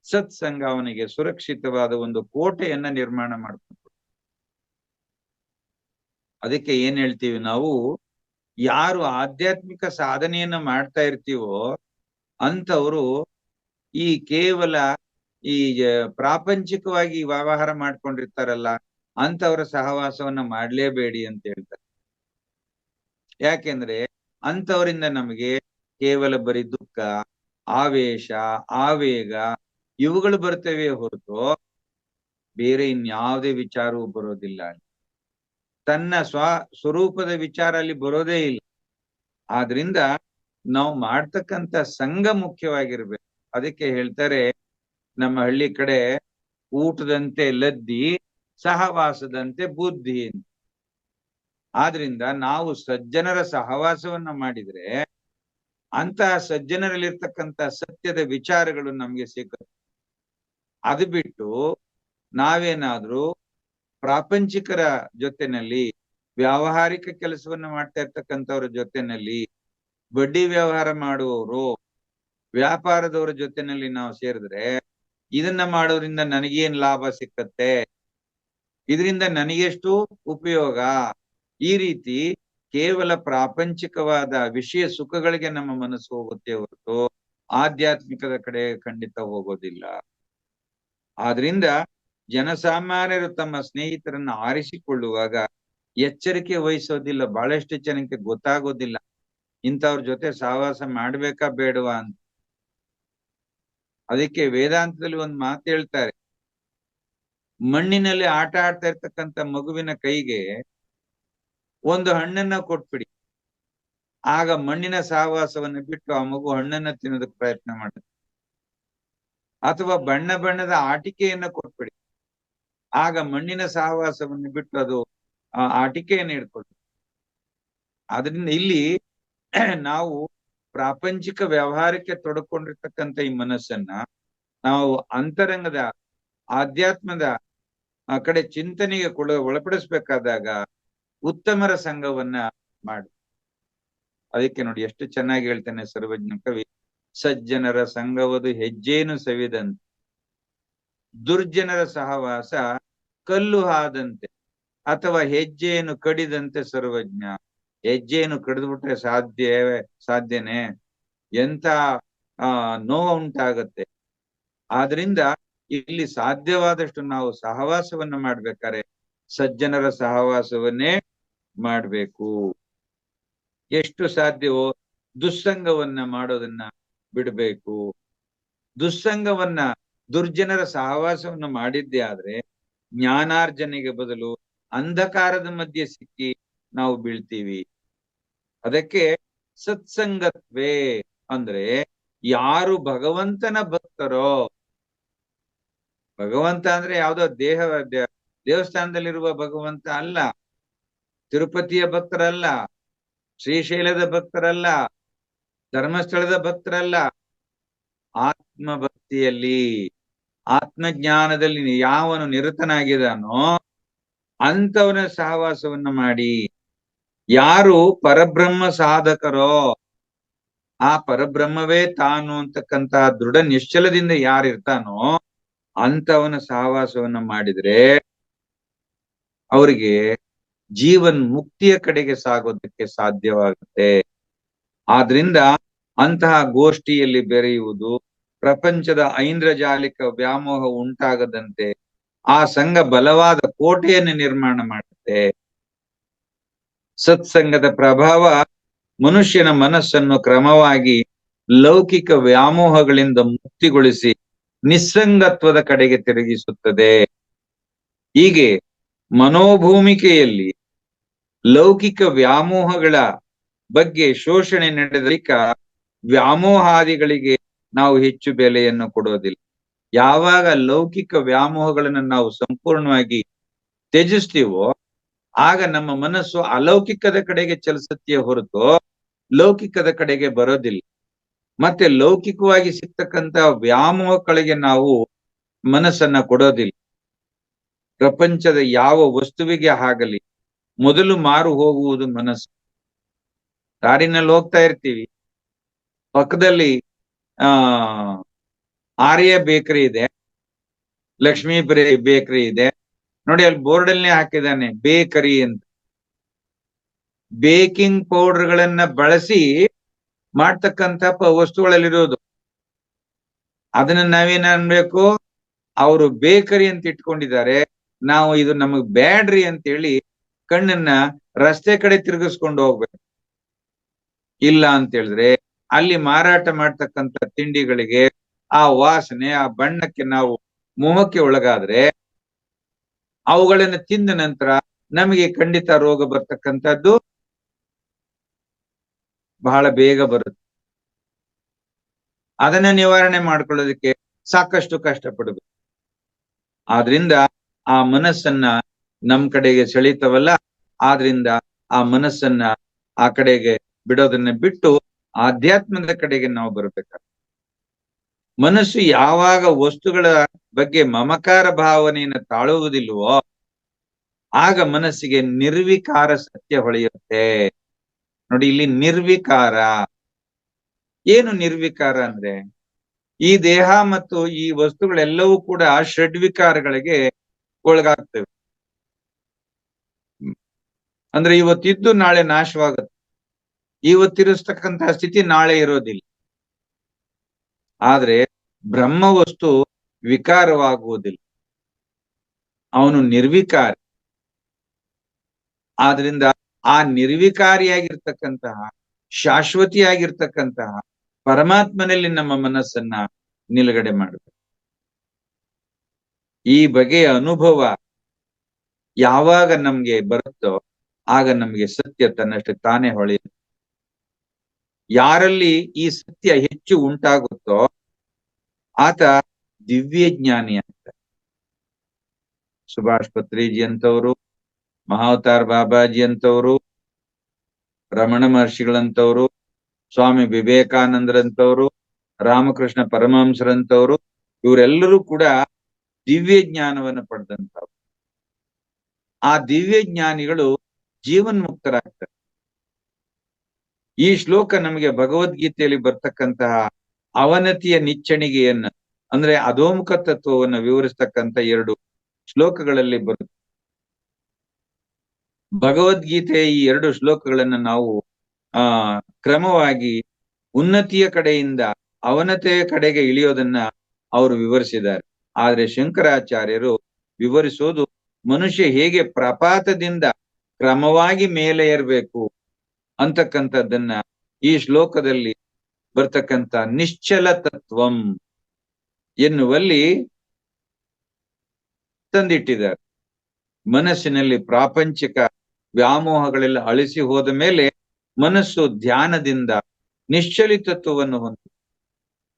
ಸತ್ಸಂಗ ಅವನಿಗೆ ಸುರಕ್ಷಿತವಾದ ಒಂದು ಕೋಟೆಯನ್ನ ನಿರ್ಮಾಣ ಮಾಡ್ಕೊಂಡು. ಅದಕ್ಕೆ ಏನ್ ಹೇಳ್ತೀವಿ ನಾವು, ಯಾರು ಆಧ್ಯಾತ್ಮಿಕ ಸಾಧನೆಯನ್ನ ಮಾಡ್ತಾ ಇರ್ತೀವೋ ಅಂತವರು ಈ ಕೇವಲ ಈ ಪ್ರಾಪಂಚಿಕವಾಗಿ ವ್ಯವಹಾರ ಮಾಡ್ಕೊಂಡಿರ್ತಾರಲ್ಲ ಅಂತವರ ಸಹವಾಸವನ್ನ ಮಾಡ್ಲೇಬೇಡಿ ಅಂತ ಹೇಳ್ತಾರೆ. ಯಾಕೆಂದ್ರೆ ಅಂತವರಿಂದ ನಮಗೆ ಕೇವಲ ಬರೀ ದುಃಖ, ಆವೇಶ, ಆವೇಗ ಇವುಗಳು ಬರ್ತವೆ ಹೊರತು ಬೇರೆ ಇನ್ಯಾವುದೇ ವಿಚಾರವೂ ಬರೋದಿಲ್ಲ. ತನ್ನ ಸ್ವರೂಪದ ವಿಚಾರ ಅಲ್ಲಿ ಬರೋದೇ ಇಲ್ಲ. ಆದ್ರಿಂದ ನಾವು ಮಾಡ್ತಕ್ಕಂಥ ಸಂಘ ಮುಖ್ಯವಾಗಿರ್ಬೇಕು. ಅದಕ್ಕೆ ಹೇಳ್ತಾರೆ ನಮ್ಮ ಹಳ್ಳಿ ಕಡೆ, ಊಟದಂತೆ ಲದ್ದಿ ಸಹವಾಸದಂತೆ ಬುದ್ಧಿ ಅಂತ. ಆದ್ರಿಂದ ನಾವು ಸಜ್ಜನರ ಸಹವಾಸವನ್ನ ಮಾಡಿದ್ರೆ ಅಂತಹ ಸಜ್ಜನರಲ್ಲಿರ್ತಕ್ಕಂಥ ಸತ್ಯದ ವಿಚಾರಗಳು ನಮ್ಗೆ ಸಿಗುತ್ತೆ. ಅದು ಬಿಟ್ಟು ನಾವೇನಾದ್ರೂ ಪ್ರಾಪಂಚಿಕರ ಜೊತೆನಲ್ಲಿ, ವ್ಯಾವಹಾರಿಕ ಕೆಲಸವನ್ನ ಮಾಡ್ತಾ ಇರ್ತಕ್ಕಂಥವ್ರ ಜೊತೆನಲ್ಲಿ, ಬಡ್ಡಿ ವ್ಯವಹಾರ ಮಾಡುವವರು, ವ್ಯಾಪಾರದವರ ಜೊತೆನಲ್ಲಿ ನಾವು ಸೇರಿದ್ರೆ ಇದನ್ನ ಮಾಡೋದ್ರಿಂದ ನನಗೇನ್ ಲಾಭ ಸಿಕ್ಕತ್ತೆ, ಇದರಿಂದ ನನಗೆಷ್ಟು ಉಪಯೋಗ, ಈ ರೀತಿ ಕೇವಲ ಪ್ರಾಪಂಚಿಕವಾದ ವಿಷಯ ಸುಖಗಳಿಗೆ ನಮ್ಮ ಮನಸ್ಸು ಹೋಗುತ್ತೆ ಹೊರತು ಆಧ್ಯಾತ್ಮಿಕದ ಕಡೆ ಖಂಡಿತ ಹೋಗೋದಿಲ್ಲ. ಆದ್ರಿಂದ ಜನಸಾಮಾನ್ಯರು ತಮ್ಮ ಸ್ನೇಹಿತರನ್ನ ಆರಿಸಿಕೊಳ್ಳುವಾಗ ಎಚ್ಚರಿಕೆ ವಹಿಸೋದಿಲ್ಲ. ಬಹಳಷ್ಟು ಜನಕ್ಕೆ ಗೊತ್ತಾಗೋದಿಲ್ಲ ಇಂಥವ್ರ ಜೊತೆ ಸಹವಾಸ ಮಾಡ್ಬೇಕಾ ಬೇಡವಾ ಅಂತ. ಅದಕ್ಕೆ ವೇದಾಂತದಲ್ಲಿ ಒಂದು ಮಾತು ಹೇಳ್ತಾರೆ, ಮಣ್ಣಿನಲ್ಲಿ ಆಟ ಆಡ್ತಾ ಇರ್ತಕ್ಕಂಥ ಮಗುವಿನ ಕೈಗೆ ಒಂದು ಹಣ್ಣನ್ನ ಕೊಟ್ಬಿಡಿ, ಆಗ ಮಣ್ಣಿನ ಸಹವಾಸವನ್ನು ಬಿಟ್ಟು ಆ ಮಗು ಹಣ್ಣನ್ನ ತಿನ್ನೋದಕ್ಕೆ ಪ್ರಯತ್ನ ಮಾಡುತ್ತೆ. ಅಥವಾ ಬಣ್ಣ ಬಣ್ಣದ ಆಟಿಕೆಯನ್ನ ಕೊಟ್ಬಿಡಿ, ಆಗ ಮಣ್ಣಿನ ಸಹವಾಸವನ್ನು ಬಿಟ್ಟು ಅದು ಆ ಆಟಿಕೆಯನ್ನು ಹಿಡ್ಕೊಳ್ತದೆ. ಆದ್ರಿಂದ ಇಲ್ಲಿ ನಾವು ಪ್ರಾಪಂಚಿಕ ವ್ಯವಹಾರಕ್ಕೆ ತೊಡಕೊಂಡಿರ್ತಕ್ಕಂಥ ಈ ಮನಸ್ಸನ್ನ ನಾವು ಅಂತರಂಗದ ಆಧ್ಯಾತ್ಮದ ಆ ಕಡೆ ಚಿಂತನೆಗೆ ಒಳಪಡಿಸ್ಬೇಕಾದಾಗ ಉತ್ತಮರ ಸಂಘವನ್ನ ಮಾಡು. ಅದಕ್ಕೆ ನೋಡಿ ಎಷ್ಟು ಚೆನ್ನಾಗಿ ಹೇಳ್ತಾನೆ ಸರ್ವಜ್ಞ ಕವಿ, ಸಜ್ಜನರ ಸಂಘವದು ಹೆಜ್ಜೇನು ಸವಿದಂತೆ, ದುರ್ಜನರ ಸಹವಾಸ ಕಲ್ಲು ಹಾದಂತೆ, ಅಥವಾ ಹೆಜ್ಜೆಯನ್ನು ಕಡಿದಂತೆ ಸರ್ವಜ್ಞ. ಹೆಜ್ಜೆಯನ್ನು ಕಡಿದ್ಬಿಟ್ರೆ ಸಾಧ್ಯನೇ, ಎಂತ ನೋವು ಉಂಟಾಗತ್ತೆ. ಆದ್ರಿಂದ ಇಲ್ಲಿ ಸಾಧ್ಯವಾದಷ್ಟು ನಾವು ಸಹವಾಸವನ್ನ ಮಾಡ್ಬೇಕಾರೆ ಸಜ್ಜನರ ಸಹವಾಸವನ್ನೇ ಮಾಡ್ಬೇಕು. ಎಷ್ಟು ಸಾಧ್ಯವೋ ದುಸ್ಸಂಗವನ್ನ ಮಾಡೋದನ್ನ ಬಿಡ್ಬೇಕು. ದುಸ್ಸಂಗವನ್ನ, ದುರ್ಜನರ ಸಹವಾಸವನ್ನ ಮಾಡಿದ್ದೇ ಆದ್ರೆ ಜ್ಞಾನಾರ್ಜನೆಗೆ ಬದಲು ಅಂಧಕಾರದ ಮಧ್ಯೆ ಸಿಕ್ಕಿ ನಾವು ಬೀಳ್ತೀವಿ. ಅದಕ್ಕೆ ಸತ್ಸಂಗತ್ವೇ ಅಂದ್ರೆ ಯಾರು ಭಗವಂತನ ಭಕ್ತರೋ, ಭಗವಂತ ಅಂದ್ರೆ ಯಾವ್ದೋ ದೇವಸ್ಥಾನದಲ್ಲಿರುವ ಭಗವಂತ ಅಲ್ಲ, ತಿರುಪತಿಯ ಭಕ್ತರಲ್ಲ, ಶ್ರೀಶೈಲದ ಭಕ್ತರಲ್ಲ, ಧರ್ಮಸ್ಥಳದ ಭಕ್ತರಲ್ಲ, ಆತ್ಮಭಕ್ತಿಯಲ್ಲಿ ಆತ್ಮಜ್ಞಾನದಲ್ಲಿ ಯಾವನು ನಿರತನಾಗಿದ್ದಾನೋ ಅಂತವನ ಸಹವಾಸವನ್ನ ಮಾಡಿ. ಯಾರು ಪರಬ್ರಹ್ಮ ಸಾಧಕರೋ, ಆ ಪರಬ್ರಹ್ಮವೇ ತಾನು ಅಂತಕ್ಕಂತಹ ದೃಢ ನಿಶ್ಚಲದಿಂದ ಯಾರಿರ್ತಾನೋ ಅಂತವನ ಸಹವಾಸವನ್ನ ಮಾಡಿದ್ರೆ ಅವರಿಗೆ ಜೀವನ್ ಮುಕ್ತಿಯ ಕಡೆಗೆ ಸಾಗೋದಕ್ಕೆ ಸಾಧ್ಯವಾಗುತ್ತೆ. ಆದ್ರಿಂದ ಅಂತಹ ಗೋಷ್ಠಿಯಲ್ಲಿ ಬೆರೆಯುವುದು, ಪ್ರಪಂಚದ ಐಂದ್ರಜಾಲಿಕ ವ್ಯಾಮೋಹ ಉಂಟಾಗದಂತೆ ಆ ಸಂಘ ಬಲವಾದ ಕೋಟೆಯನ್ನು ನಿರ್ಮಾಣ ಮಾಡುತ್ತೆ. ಸತ್ಸಂಗದ ಪ್ರಭಾವ ಮನುಷ್ಯನ ಮನಸ್ಸನ್ನು ಕ್ರಮವಾಗಿ ಲೌಕಿಕ ವ್ಯಾಮೋಹಗಳಿಂದ ಮುಕ್ತಿಗೊಳಿಸಿ ನಿಸ್ಸಂಗತ್ವದ ಕಡೆಗೆ ತಿರುಗಿಸುತ್ತದೆ. ಹೀಗೆ ಮನೋಭೂಮಿಕೆಯಲ್ಲಿ ಲೌಕಿಕ ವ್ಯಾಮೋಹಗಳ ಬಗ್ಗೆ ಶೋಷಣೆ ನಡೆದ ಬಳಿಕ ವ್ಯಾಮೋಹಾದಿಗಳಿಗೆ ನಾವು ಹೆಚ್ಚು ಬೆಲೆಯನ್ನು ಕೊಡೋದಿಲ್ಲ. ಯಾವಾಗ ಲೌಕಿಕ ವ್ಯಾಮೋಹಗಳನ್ನು ನಾವು ಸಂಪೂರ್ಣವಾಗಿ ತ್ಯಜಿಸ್ತೀವೋ ಆಗ ನಮ್ಮ ಮನಸ್ಸು ಅಲೌಕಿಕದ ಕಡೆಗೆ ಚಲಿಸುತ್ತೆ ಹೊರತು ಲೌಕಿಕದ ಕಡೆಗೆ ಬರೋದಿಲ್ಲ. ಮತ್ತೆ ಲೌಕಿಕವಾಗಿ ಸಿಗ್ತಕ್ಕಂತ ವ್ಯಾಮೋಹಗಳಿಗೆ ನಾವು ಮನಸ್ಸನ್ನ ಕೊಡೋದಿಲ್ಲ. ಪ್ರಪಂಚದ ಯಾವ ವಸ್ತುವಿಗೆ ಆಗಲಿ ಮೊದಲು ಮಾರು ಹೋಗುವುದು ಮನಸ್ಸು. ದಾರಿನಲ್ಲಿ ಹೋಗ್ತಾ ಇರ್ತೀವಿ, ಪಕ್ಕದಲ್ಲಿ ಆ ಆರ್ಯ ಬೇಕರಿ ಇದೆ, ಲಕ್ಷ್ಮೀ ಬೇಕರಿ ಇದೆ ನೋಡಿ, ಅಲ್ಲಿ ಬೋರ್ಡ್ ಅಲ್ಲೇ ಹಾಕಿದ್ದಾನೆ ಬೇಕರಿ ಅಂತ. ಬೇಕಿಂಗ್ ಪೌಡರ್ಗಳನ್ನ ಬಳಸಿ ಮಾಡ್ತಕ್ಕಂಥ ವಸ್ತುಗಳಲ್ಲಿರೋದು. ಅದನ್ನ ನಾವೇನ್ ಅನ್ಬೇಕು, ಅವರು ಬೇಕರಿ ಅಂತ ಇಟ್ಕೊಂಡಿದ್ದಾರೆ, ನಾವು ಇದು ನಮಗ್ ಬ್ಯಾಡ್ರಿ ಅಂತೇಳಿ ಕಣ್ಣನ್ನ ರಸ್ತೆ ಕಡೆ ತಿರುಗಿಸ್ಕೊಂಡು ಹೋಗ್ಬೇಕು. ಇಲ್ಲ ಅಂತ ಹೇಳಿದ್ರೆ ಅಲ್ಲಿ ಮಾರಾಟ ಮಾಡ್ತಕ್ಕಂಥ ತಿಂಡಿಗಳಿಗೆ ಆ ವಾಸನೆ, ಆ ಬಣ್ಣಕ್ಕೆ ನಾವು ಮೋಹಕ್ಕೆ ಒಳಗಾದ್ರೆ ಅವುಗಳನ್ನ ತಿಂದ ನಂತರ ನಮಗೆ ಖಂಡಿತ ರೋಗ ಬರ್ತಕ್ಕಂಥದ್ದು ಬಹಳ ಬೇಗ ಬರುತ್ತೆ. ಅದನ್ನ ನಿವಾರಣೆ ಮಾಡ್ಕೊಳ್ಳೋದಕ್ಕೆ ಸಾಕಷ್ಟು ಕಷ್ಟಪಡಬೇಕು. ಆದ್ರಿಂದ ಆ ಮನಸ್ಸನ್ನ ನಮ್ ಕಡೆಗೆ ಸೆಳೀತವಲ್ಲ, ಆದ್ರಿಂದ ಆ ಮನಸ್ಸನ್ನ ಆ ಕಡೆಗೆ ಬಿಡೋದನ್ನ ಬಿಟ್ಟು ಆಧ್ಯಾತ್ಮದ ಕಡೆಗೆ ನಾವು ಬರ್ಬೇಕಾಗ್ತದೆ. ಮನಸ್ಸು ಯಾವಾಗ ವಸ್ತುಗಳ ಬಗ್ಗೆ ಮಮಕಾರ ಭಾವನೆಯನ್ನು ತಾಳುವುದಿಲ್ವೋ ಆಗ ಮನಸ್ಸಿಗೆ ನಿರ್ವಿಕಾರ ಸತ್ಯ ಹೊಳೆಯುತ್ತೆ. ನೋಡಿ, ಇಲ್ಲಿ ನಿರ್ವಿಕಾರ. ಏನು ನಿರ್ವಿಕಾರ ಅಂದ್ರೆ, ಈ ದೇಹ ಮತ್ತು ಈ ವಸ್ತುಗಳೆಲ್ಲವೂ ಕೂಡ ಷಡ್ವಿಕಾರಗಳಿಗೆ ಒಳಗಾಗ್ತವೆ. ಅಂದ್ರೆ ಇವತ್ತಿದ್ದು ನಾಳೆ ನಾಶವಾಗುತ್ತೆ, ಇವತ್ತಿರಿಸ್ತಕ್ಕಂತಹ ಸ್ಥಿತಿ ನಾಳೆ ಇರೋದಿಲ್ಲ. ಆದ್ರೆ ಬ್ರಹ್ಮ ವಸ್ತು ವಿಕಾರವಾಗುವುದಿಲ್ಲ, ಅವನು ನಿರ್ವಿಕಾರಿ. ಆದ್ರಿಂದ ಆ ನಿರ್ವಿಕಾರಿಯಾಗಿರ್ತಕ್ಕಂತಹ ಶಾಶ್ವತಿಯಾಗಿರ್ತಕ್ಕಂತಹ ಪರಮಾತ್ಮನಲ್ಲಿ ನಮ್ಮ ಮನಸ್ಸನ್ನ ನಿಲುಗಡೆ ಮಾಡಬೇಕು. ಈ ಬಗೆಯ ಅನುಭವ ಯಾವಾಗ ನಮ್ಗೆ ಬರುತ್ತೋ ಆಗ ನಮ್ಗೆ ಸತ್ಯ ತನ್ನಷ್ಟು ತಾನೇ ಹೊಳೆಯುತ್ತೆ. ಯಾರಲ್ಲಿ ಈ ಸತ್ಯ ಹೆಚ್ಚು ಉಂಟಾಗುತ್ತೋ ಆತ ದಿವ್ಯ ಜ್ಞಾನಿ ಅಂತ. ಸುಭಾಷ್ ಪತ್ರಿಜಿ ಅಂತವರು, ಮಹಾವತಾರ್ ಬಾಬಾಜಿ ಅಂತವರು, ರಮಣ ಮಹರ್ಷಿಗಳಂತವರು, ಸ್ವಾಮಿ ವಿವೇಕಾನಂದರಂತವರು, ರಾಮಕೃಷ್ಣ ಪರಮಹಂಸರಂತವರು, ಇವರೆಲ್ಲರೂ ಕೂಡ ದಿವ್ಯ ಜ್ಞಾನವನ್ನು ಪಡೆದಂತವ್ರು. ಆ ದಿವ್ಯ ಜ್ಞಾನಿಗಳು ಜೀವನ್ಮುಕ್ತರಾಗ್ತಾರೆ. ಈ ಶ್ಲೋಕ ನಮಗೆ ಭಗವದ್ಗೀತೆಯಲ್ಲಿ ಬರ್ತಕ್ಕಂತಹ ಅವನತಿಯ ನಿಚ್ಚಣಿಗೆಯನ್ನ ಅಂದ್ರೆ ಅಧೋಮುಖ ತತ್ವವನ್ನು ವಿವರಿಸ್ತಕ್ಕಂಥ 2 ಶ್ಲೋಕಗಳಲ್ಲಿ ಬರುತ್ತೆ. ಭಗವದ್ಗೀತೆಯ ಈ 2 ಶ್ಲೋಕಗಳನ್ನ ನಾವು ಕ್ರಮವಾಗಿ ಉನ್ನತಿಯ ಕಡೆಯಿಂದ ಅವನತೆಯ ಕಡೆಗೆ ಇಳಿಯೋದನ್ನ ಅವರು ವಿವರಿಸಿದ್ದಾರೆ. ಆದ್ರೆ ಶಂಕರಾಚಾರ್ಯರು ವಿವರಿಸೋದು ಮನುಷ್ಯ ಹೇಗೆ ಪ್ರಪಾತದಿಂದ ಕ್ರಮವಾಗಿ ಮೇಲೆ ಏರ್ಬೇಕು ಅಂತಕ್ಕಂಥದ್ದನ್ನ ಈ ಶ್ಲೋಕದಲ್ಲಿ ಬರ್ತಕ್ಕಂಥ ನಿಶ್ಚಲ ತತ್ವಂ ಎನ್ನುವಲ್ಲಿ ತಂದಿಟ್ಟಿದ್ದಾರೆ. ಮನಸ್ಸಿನಲ್ಲಿ ಪ್ರಾಪಂಚಿಕ ವ್ಯಾಮೋಹಗಳೆಲ್ಲ ಅಳಿಸಿ ಹೋದ ಮೇಲೆ ಮನಸ್ಸು ಧ್ಯಾನದಿಂದ ನಿಶ್ಚಲಿತತ್ವವನ್ನು ಹೊಂದಿದೆ.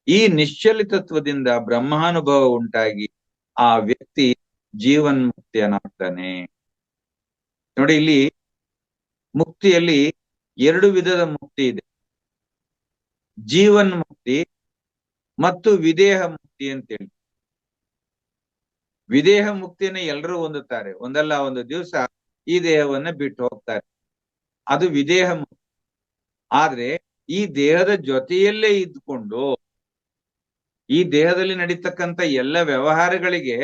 ಈ ನಿಶ್ಚಲಿತತ್ವದಿಂದ ಬ್ರಹ್ಮಾನುಭವ ಉಂಟಾಗಿ ಆ ವ್ಯಕ್ತಿ ಜೀವನ್ಮುಕ್ತಿಯನಾಗ್ತಾನೆ. ನೋಡಿ, ಇಲ್ಲಿ ಮುಕ್ತಿಯಲ್ಲಿ 2 ವಿಧದ ಮುಕ್ತಿ ಇದೆ, ಜೀವನ್ಮುಕ್ತಿ ಮತ್ತು ವಿದೇಹ ಮುಕ್ತಿ ಅಂತೇಳಿ. ವಿದೇಹ ಮುಕ್ತಿಯನ್ನು ಎಲ್ಲರೂ ಹೊಂದುತ್ತಾರೆ, ಒಂದಲ್ಲ ಒಂದು ದಿವಸ ಈ ದೇಹವನ್ನ ಬಿಟ್ಟು ಹೋಗ್ತಾರೆ, ಅದು ವಿದೇಹ ಮುಕ್ತಿ. ಆದ್ರೆ ಈ ದೇಹದ ಜೊತೆಯಲ್ಲೇ ಇದ್ದುಕೊಂಡು ಈ ದೇಹದಲ್ಲಿ ನಡೀತಕ್ಕಂಥ ಎಲ್ಲ ವ್ಯವಹಾರಗಳಿಗೆ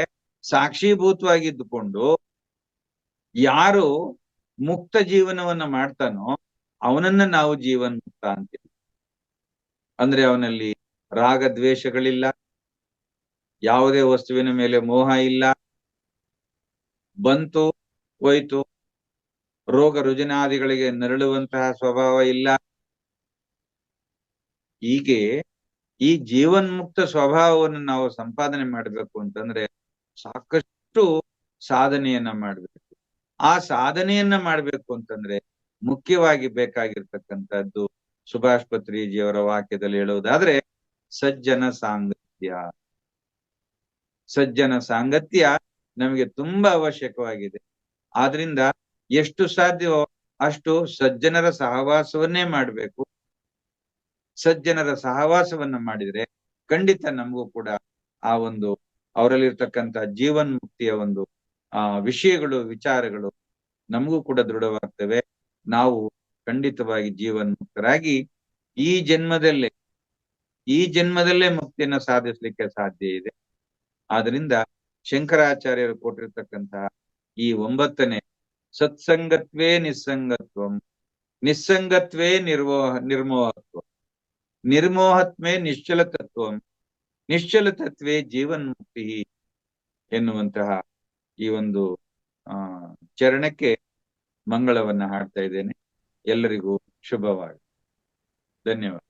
ಸಾಕ್ಷೀಭೂತವಾಗಿದ್ದುಕೊಂಡು ಯಾರು ಮುಕ್ತ ಜೀವನವನ್ನ ಮಾಡ್ತಾನೋ ಅವನನ್ನ ನಾವು ಜೀವನ್ಮುಕ್ತ ಅಂತೀವಿ. ಅಂದ್ರೆ ಅವನಲ್ಲಿ ರಾಗ ದ್ವೇಷಗಳಿಲ್ಲ, ಯಾವುದೇ ವಸ್ತುವಿನ ಮೇಲೆ ಮೋಹ ಇಲ್ಲ, ಬಂತು ಹೋಯ್ತು, ರೋಗ ರುಜಿನಾದಿಗಳಿಗೆ ನರಳುವಂತಹ ಸ್ವಭಾವ ಇಲ್ಲ. ಹೀಗೆ ಈ ಜೀವನ್ಮುಕ್ತ ಸ್ವಭಾವವನ್ನು ನಾವು ಸಂಪಾದನೆ ಮಾಡಬೇಕು ಅಂತಂದ್ರೆ ಸಾಕಷ್ಟು ಸಾಧನೆಯನ್ನ ಮಾಡ್ಬೇಕು. ಆ ಸಾಧನೆಯನ್ನ ಮಾಡ್ಬೇಕು ಅಂತಂದ್ರೆ ಮುಖ್ಯವಾಗಿ ಬೇಕಾಗಿರ್ತಕ್ಕಂಥದ್ದು ಸುಭಾಷ್ ಪತ್ರಿಜಿಯವರ ವಾಕ್ಯದಲ್ಲಿ ಹೇಳುವುದಾದ್ರೆ ಸಜ್ಜನ ಸಾಂಗತ್ಯ. ಸಜ್ಜನ ಸಾಂಗತ್ಯ ನಮಗೆ ತುಂಬಾ ಅವಶ್ಯಕವಾಗಿದೆ. ಆದ್ರಿಂದ ಎಷ್ಟು ಸಾಧ್ಯವೋ ಅಷ್ಟು ಸಜ್ಜನರ ಸಹವಾಸವನ್ನೇ ಮಾಡ್ಬೇಕು. ಸಜ್ಜನರ ಸಹವಾಸವನ್ನ ಮಾಡಿದ್ರೆ ಖಂಡಿತ ನಮಗೂ ಕೂಡ ಆ ಒಂದು ಅವರಲ್ಲಿರ್ತಕ್ಕಂಥ ಜೀವನ್ಮುಕ್ತಿಯ ಒಂದು ವಿಷಯಗಳು, ವಿಚಾರಗಳು ನಮಗೂ ಕೂಡ ದೃಢವಾಗ್ತವೆ. ನಾವು ಖಂಡಿತವಾಗಿ ಜೀವನ್ಮುಕ್ತರಾಗಿ ಈ ಜನ್ಮದಲ್ಲೇ ಮುಕ್ತಿಯನ್ನ ಸಾಧಿಸ್ಲಿಕ್ಕೆ ಸಾಧ್ಯ ಇದೆ. ಆದ್ರಿಂದ ಶಂಕರಾಚಾರ್ಯರು ಕೊಟ್ಟಿರ್ತಕ್ಕಂತಹ ಈ 9ನೇ ಸತ್ಸಂಗತ್ವೇ ನಿಸ್ಸಂಗತ್ವಂ, ನಿಸ್ಸಂಗತ್ವೇ ನಿರ್ಮೋಹತ್ವ, ನಿರ್ಮೋಹತ್ವೇ ನಿಶ್ಚಲ ತತ್ವಂ, ನಿಶ್ಚಲ ತತ್ವೇ ಜೀವನ್ಮುಕ್ತಿ ಎನ್ನುವಂತಹ ಈ ಒಂದು ಚರಣಕ್ಕೆ ಮಂಗಳವನ್ನ ಹಾಡ್ತಾ ಇದ್ದೇನೆ. ಎಲ್ಲರಿಗೂ ಶುಭವಾಗಿ. ಧನ್ಯವಾದ.